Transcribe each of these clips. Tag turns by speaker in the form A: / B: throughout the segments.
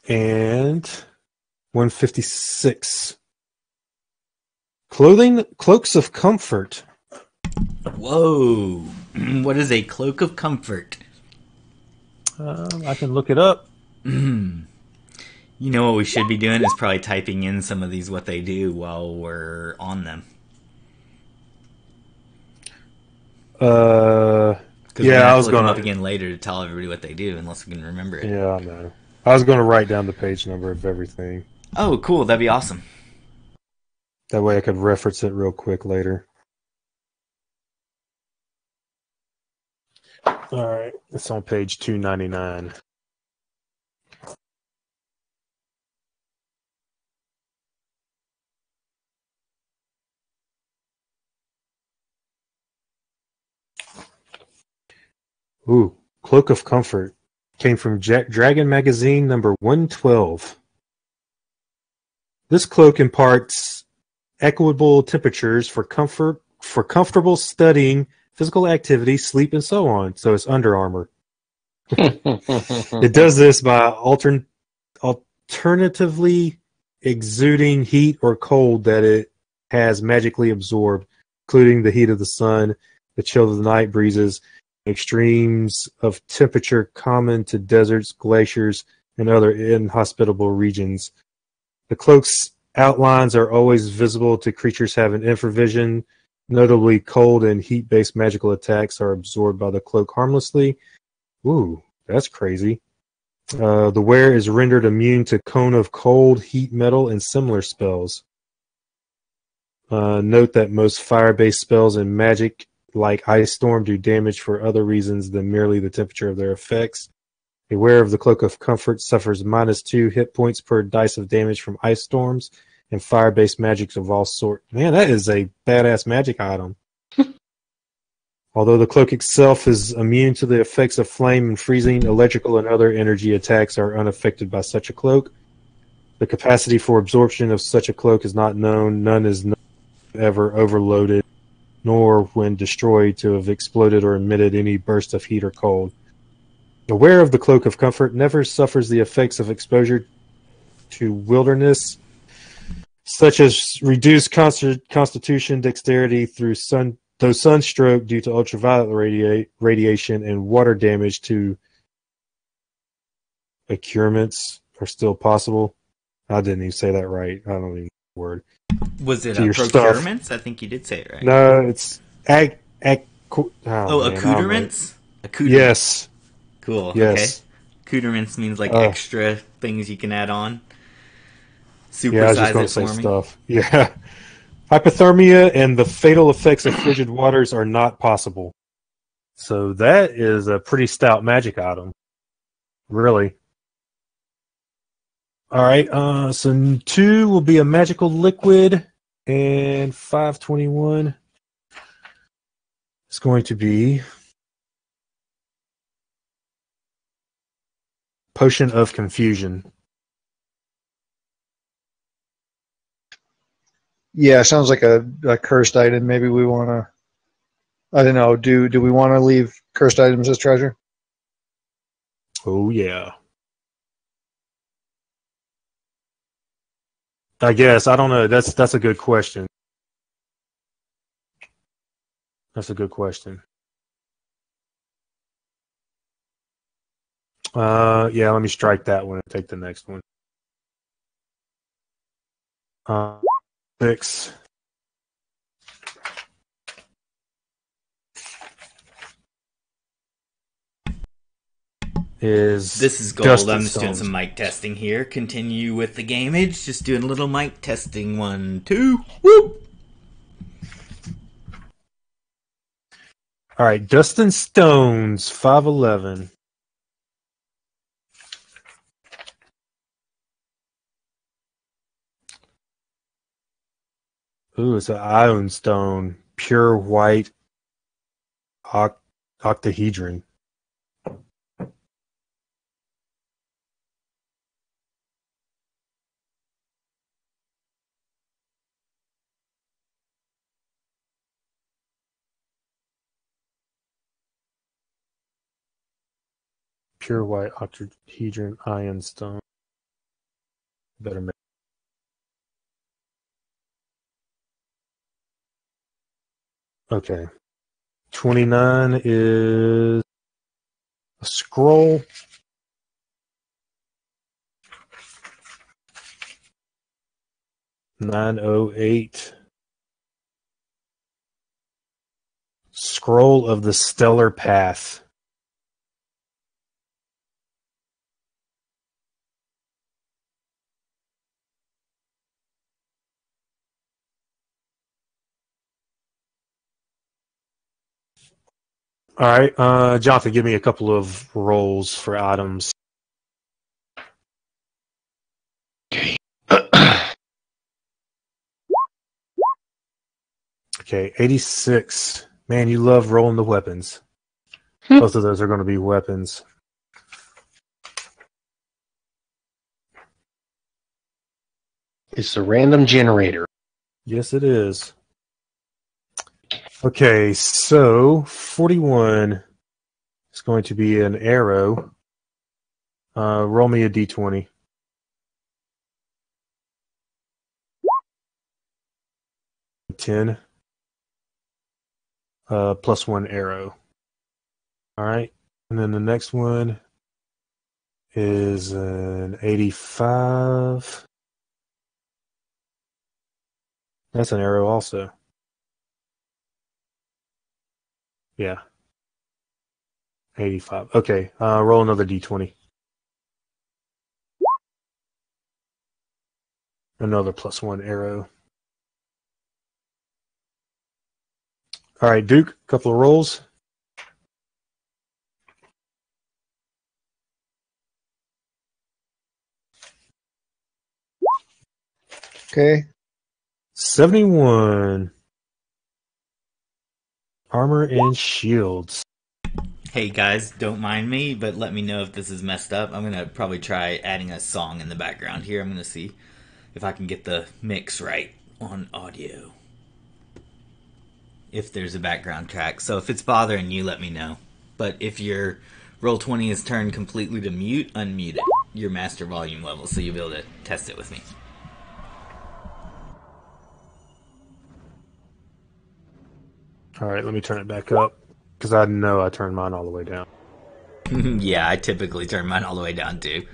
A: And 156. Cloaks of comfort.
B: Whoa. What is a cloak of comfort?
A: I can look it up.
B: You know what we should be doing is probably typing in some of these what they do while we're on them. Because we're going to
A: Yeah, I
B: have to
A: was
B: look them up
A: gonna.
B: again later to tell everybody what they do unless we can remember it.
A: Yeah, I know. I was gonna write down the page number of everything.
B: Oh, cool. That'd be awesome.
A: That way I could reference it real quick later. All right, it's on page 299. Ooh, Cloak of Comfort came from Dragon Magazine number 112. This cloak imparts equitable temperatures for comfortable studying, physical activity, sleep, and so on. So it's Under Armour. It does this by alternatively exuding heat or cold that it has magically absorbed, including the heat of the sun, the chill of the night breezes, extremes of temperature common to deserts, glaciers, and other inhospitable regions. The cloak's outlines are always visible to creatures having infravision. Notably, cold and heat-based magical attacks are absorbed by the cloak harmlessly. Ooh, that's crazy. The wearer is rendered immune to Cone of Cold, Heat Metal, and similar spells. Note that most fire-based spells and magic, like Ice Storm, do damage for other reasons than merely the temperature of their effects. A wearer of the Cloak of Comfort suffers -2 hit points per dice of damage from ice storms and fire-based magics of all sorts. Man, that is a badass magic item. Although the cloak itself is immune to the effects of flame and freezing, electrical and other energy attacks are unaffected by such a cloak. The capacity for absorption of such a cloak is not known. None is known ever overloaded, nor when destroyed to have exploded or emitted any burst of heat or cold. The wearer of the Cloak of Comfort never suffers the effects of exposure to wilderness, such as reduced constitution, dexterity though sunstroke due to ultraviolet radiation, and water damage to accurements are still possible. I didn't even say that right. I don't even know the word.
B: Was it
A: To your stuff.
B: procurements? I think you did say it right.
A: No, it's
B: Accoutrements?
A: Yes.
B: Cool, okay.
A: Yes.
B: Accoutrements means like extra things you can add on.
A: Yeah, I was just
B: Supersize
A: going
B: it
A: to say
B: for me.
A: stuff. Yeah. Hypothermia and the fatal effects of frigid waters are not possible. So that is a pretty stout magic item. Really. All right. So 2 will be a magical liquid, and 521 is going to be Potion of Confusion.
C: Yeah, sounds like a cursed item. Maybe we want to. I don't know. Do we want to leave cursed items as treasure?
A: Oh yeah. I guess I don't know. That's a good question. That's a good question. Yeah. Let me strike that one and take the next one. 6.
B: This is gold.
A: Dusted
B: I'm just doing
A: Stones.
B: some mic testing here. Continue with the gameage. Just doing a little mic testing. 1, 2, whoop!
A: All right, Dustin Stones, 511. Ooh, it's an ion stone, pure white octahedron. Pure white octahedron ion stone. Better make. Okay. 29 is a scroll. $9.08. Scroll of the Stellar Path. All right, Jonathan, give me a couple of rolls for items. Okay, 86. Man, you love rolling the weapons. Both of those are going to be weapons.
D: It's a random generator.
A: Yes, it is. Okay, so 41 is going to be an arrow. Roll me a d20. +10. +1 arrow. All right, and then the next one is an 85. That's an arrow also. Yeah. 85. Okay, roll another d20. Another +1 arrow. All right, Duke, couple of rolls.
C: Okay.
A: 71. Armor and shields.
B: Hey guys, don't mind me, but let me know if this is messed up. I'm gonna probably try adding a song in the background here. I'm gonna see if I can get the mix right on audio. If there's a background track. So if it's bothering you, let me know. But if your Roll20 is turned completely to mute, unmute it. Your master volume level, so you'll be able to test it with me.
A: All right, let me turn it back up because I know I turned mine all the way down.
B: Yeah, I typically turn mine all the way down too.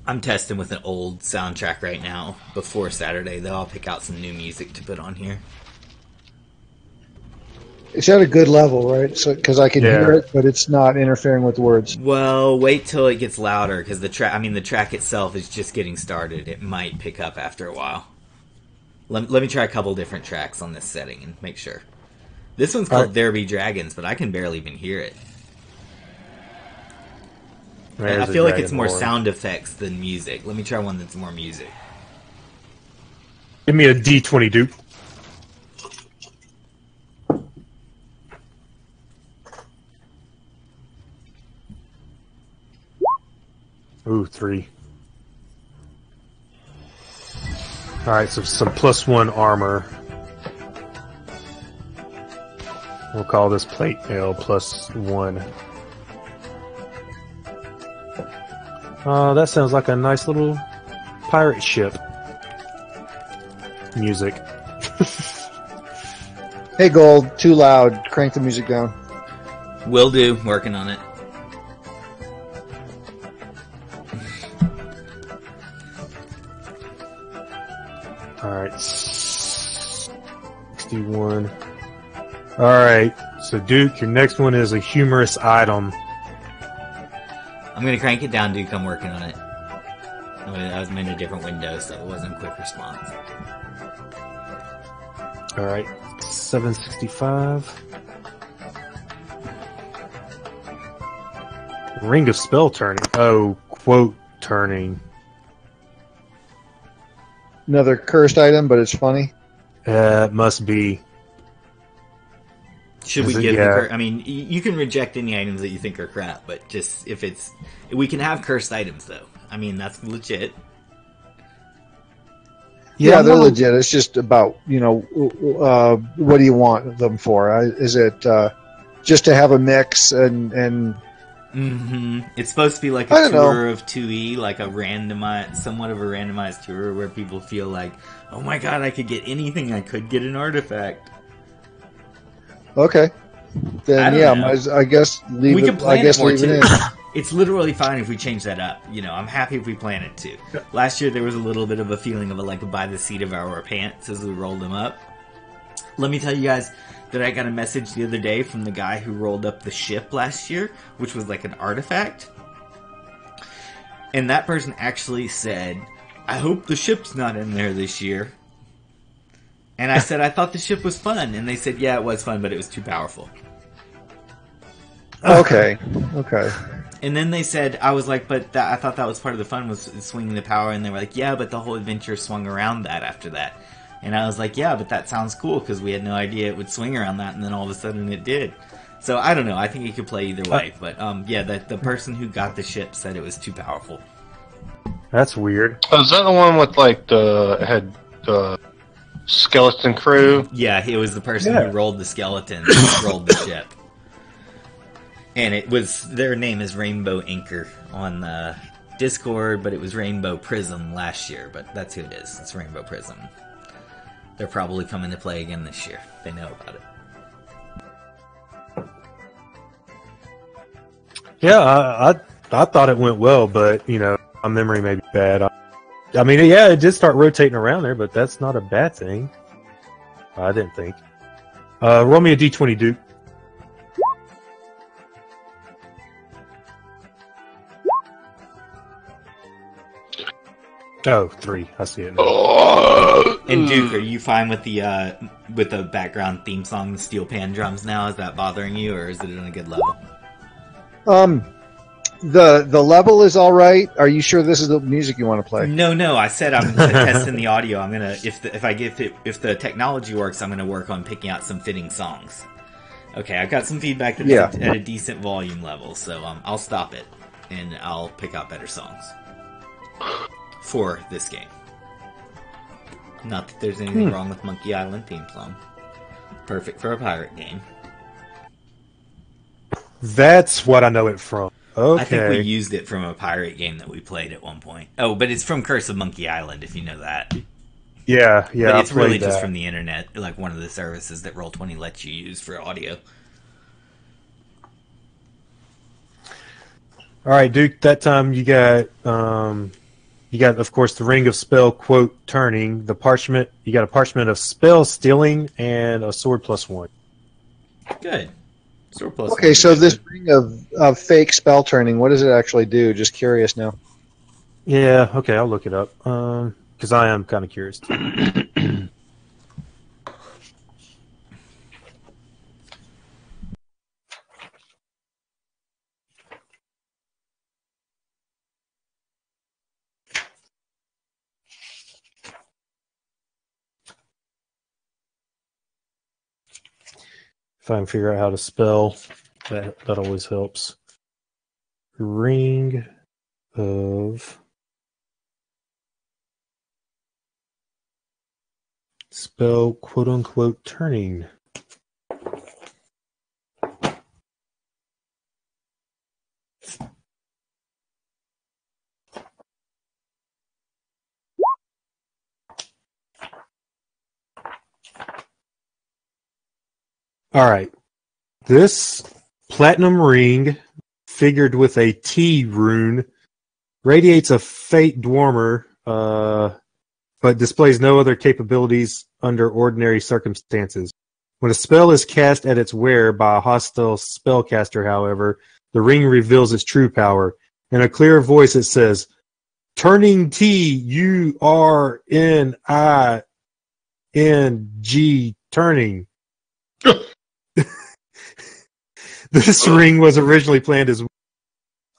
B: I'm testing with an old soundtrack right now. Before Saturday, though, I'll pick out some new music to put on here.
C: It's at a good level, right? So because I can hear it, but it's not interfering with words.
B: Well, wait till it gets louder because the track itself is just getting started. It might pick up after a while. Let me try a couple different tracks on this setting and make sure. This one's called There Be Dragons, but I can barely even hear it. I feel like it's more sound effects than music. Let me try one that's more music.
A: Give me a d20, Duke. Ooh, 3. All right, so some +1 armor. We'll call this plate mail +1. That sounds like a nice little pirate ship. Music.
C: Hey, Gold, too loud. Crank the music down.
B: Will do. Working on it.
A: Alright. 61. Alright. So, Duke, your next one is a humorous item.
B: I'm going to crank it down, Duke. I'm working on it. I was in a different window, so it wasn't a quick response.
A: Alright. 765. Ring of spell turning. Oh, quote turning.
C: Another cursed item, but it's funny.
A: It must be.
B: Should we give the I mean, you can reject any items that you think are crap, but just if it's... We can have cursed items, though. I mean, that's legit.
C: Yeah, they're legit. It's just about, what do you want them for? Is it just to have a mix and
B: Mm-hmm. It's supposed to be like
C: I
B: a
C: don't
B: tour
C: know.
B: of 2E, like a randomized, somewhat of a randomized tour where people feel like, oh my god, I could get anything. I could get an artifact.
C: Okay.
B: I
C: Then
B: don't know.
C: I guess leave
B: We
C: it.
B: can plan
C: I guess
B: it more
C: leave it
B: too.
C: in.
B: It's literally fine if we change that up. You know, I'm happy if we plan it too. Last year there was a little bit of a feeling of like by the seat of our pants as we rolled them up. Let me tell you guys that I got a message the other day from the guy who rolled up the ship last year, which was like an artifact. And that person actually said, I hope the ship's not in there this year. And I said, I thought the ship was fun. And they said, yeah, it was fun, but it was too powerful.
C: Okay.
B: And then they said, I was like, but I thought that was part of the fun, was swinging the power. And they were like, yeah, but the whole adventure swung around that after that. And I was like, yeah, but that sounds cool, because we had no idea it would swing around that, and then all of a sudden it did. So I don't know. I think it could play either way. But yeah, the person who got the ship said it was too powerful.
A: That's weird.
D: Oh, is that the one with like had the skeleton crew?
B: Yeah, it was the person who rolled the skeleton rolled the ship. And it was, their name is Rainbow Anchor on Discord, but it was Rainbow Prism last year, but that's who it is. It's Rainbow Prism. They're probably coming to play again this year. They know about it.
A: Yeah, I thought it went well, but you know, my memory may be bad. I mean, yeah, it did start rotating around there, but that's not a bad thing. I didn't think. Roll me a d20, Duke. Oh, 3. I see it now.
B: And Duke, are you fine with the background theme song, the steel pan drums now? Is that bothering you, or is it in a good level?
C: The level is all right. Are you sure this is the music you want to play?
B: No. I said I'm testing the audio. I'm gonna if the technology works, I'm gonna work on picking out some fitting songs. Okay, I've got some feedback that's at a decent volume level, so I'll stop it and I'll pick out better songs for this game. Not that there's anything wrong with Monkey Island theme song. Perfect for a pirate game.
A: That's what I know it from. Okay.
B: I think we used it from a pirate game that we played at one point. Oh, but it's from Curse of Monkey Island, if you know that.
A: Yeah.
B: But it's really
A: that.
B: just from the internet, like one of the services that Roll20 lets you use for audio.
A: All right, Duke. That time you got, of course, the Ring of Spell quote turning, the parchment. You got a parchment of spell stealing and a sword +1.
B: Good. Sword +1.
C: Okay, so this ring of fake spell turning, what does it actually do? Just curious now.
A: Yeah. Okay, I'll look it up because I am kind of curious too. If I can figure out how to spell, that always helps. Ring of spell quote unquote turning. All right. This platinum ring, figured with a T rune, radiates a fate dwarmer, but displays no other capabilities under ordinary circumstances. When a spell is cast at its wearer by a hostile spellcaster, however, the ring reveals its true power. In a clear voice, it says, "Turning Turning. Turning." This ring was originally planned as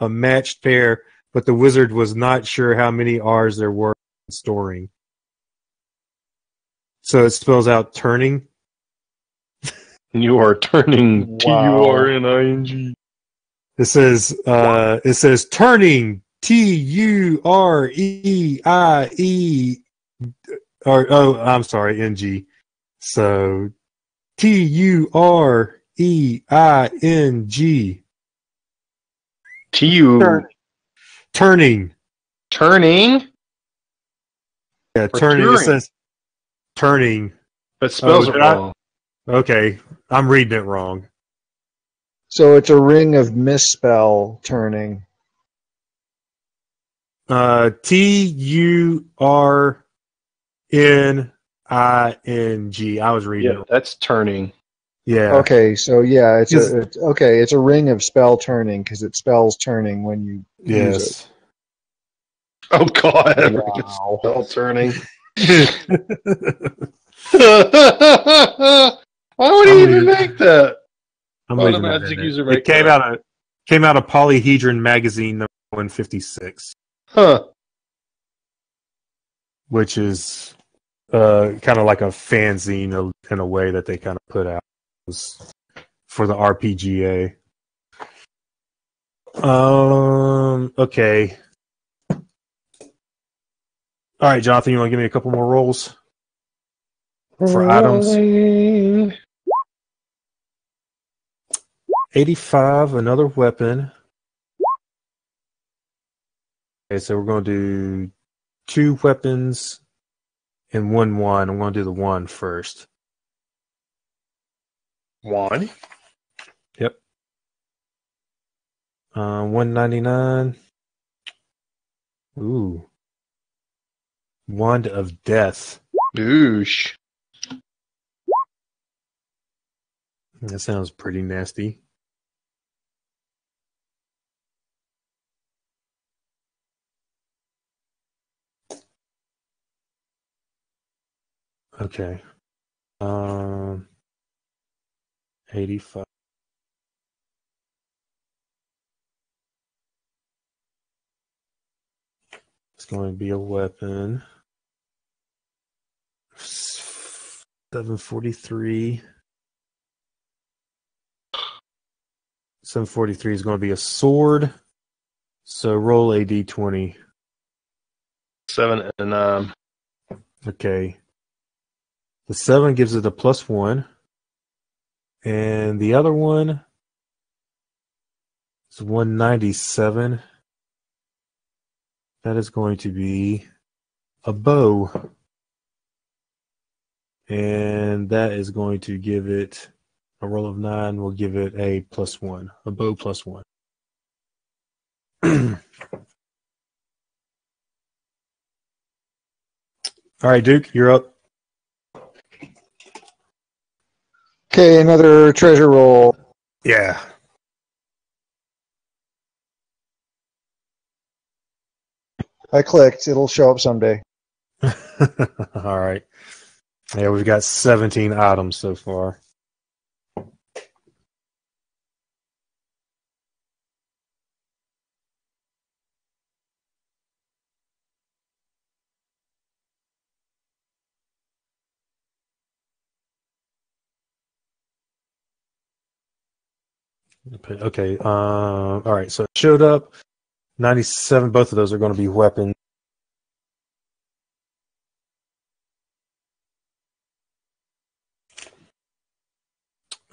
A: a matched pair, but the wizard was not sure how many R's there were in storing. So it spells out turning.
D: You are turning
C: Wow.
D: Turning.
A: It says turning Tureie, or I'm sorry, ng. So Tureie T-U-R-E-I-N-G.
D: T-U.
A: Turning.
D: Turning?
A: Yeah,
D: Or
A: turning. It
D: touring.
A: says turning.
D: But spells it
A: did I-
D: wrong.
A: Okay, I'm reading it wrong.
C: So it's a ring of misspell turning.
A: T-U-R-N-I-N-G. I was reading
D: Yeah,
A: it.
D: that's turning.
A: Yeah.
C: Okay, so yeah, it's
A: Yes.
C: it's a ring of spell turning because it spells turning when you use it.
A: Yes.
D: Oh, God.
C: Wow.
D: Spell turning.
A: I'm
D: Why would he even
A: leaving.
D: make that?
A: I'm
D: Why would a
A: leaving that
D: magic
A: in
D: user
A: there. It
D: make that?
A: came out of Polyhedron magazine number 156,
D: Huh.
A: which is kind of like a fanzine in a way that they kind of put out. It was for the RPGA. Okay. All right, Jonathan, you want to give me a couple more rolls for items?
D: Rolling.
A: 85, another weapon. Okay, so we're going to do 2 weapons and 1. I'm going to do the 1 first.
D: 1.
A: Yep. 199. Ooh. Wand of Death.
D: Douche.
A: That sounds pretty nasty. Okay. 85. It's going to be a weapon. 743. 743 is going to be a sword. So roll a d20.
D: 7 and
A: Okay. The 7 gives it a +1. And the other one is 197. That is going to be a bow. And that is going to give it a roll of 9 will give it a +1. A bow +1. All right, Duke, you're up.
C: Okay, another treasure roll.
A: Yeah.
C: I clicked. It'll show up someday.
A: All right. Yeah, we've got 17 items so far. Okay. All right. So it showed up. 97. Both of those are going to be weapons.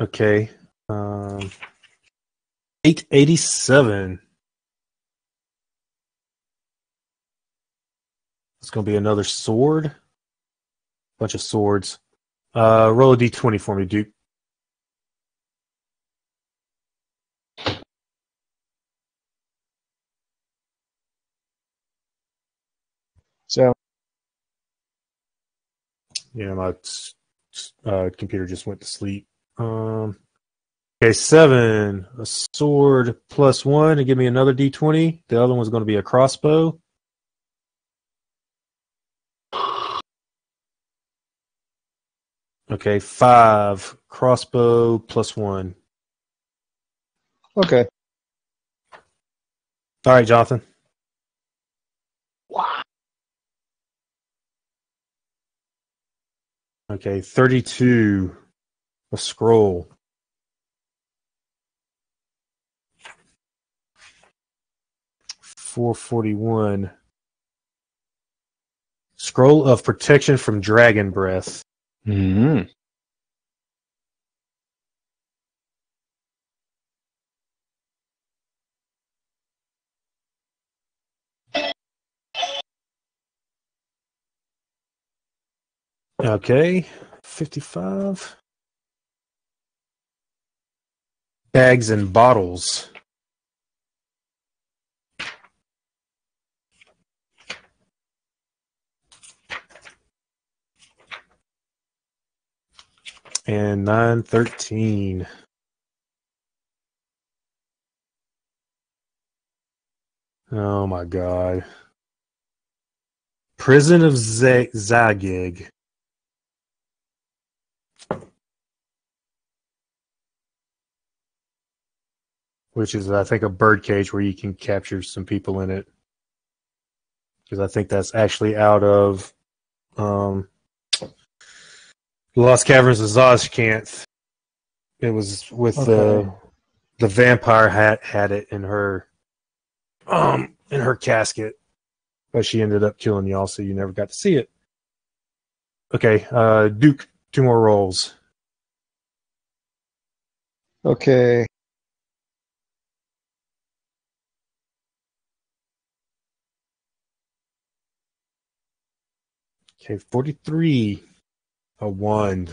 A: Okay. 887. It's going to be another sword. Bunch of swords. Roll a d20 for me, Duke.
C: So
A: Yeah, my computer just went to sleep. Okay, 7. A sword +1 to give me another d20. The other one's going to be a crossbow. Okay, 5. Crossbow +1.
C: okay.
A: All right, Jonathan.
D: Wow.
A: Okay, 32. A scroll. 441. Scroll of protection from dragon breath.
D: Mm-hmm.
A: Okay, 55. Bags and bottles. And 913. Oh my god. Prison of Zagig. Which is, I think, a bird cage where you can capture some people in it. Because I think that's actually out of The Lost Caverns of Zozkanth. It was with
C: Okay.
A: the vampire had it in her casket, but she ended up killing y'all, so you never got to see it. Okay, Duke, 2 more rolls.
C: Okay.
A: Okay, 43. A 1.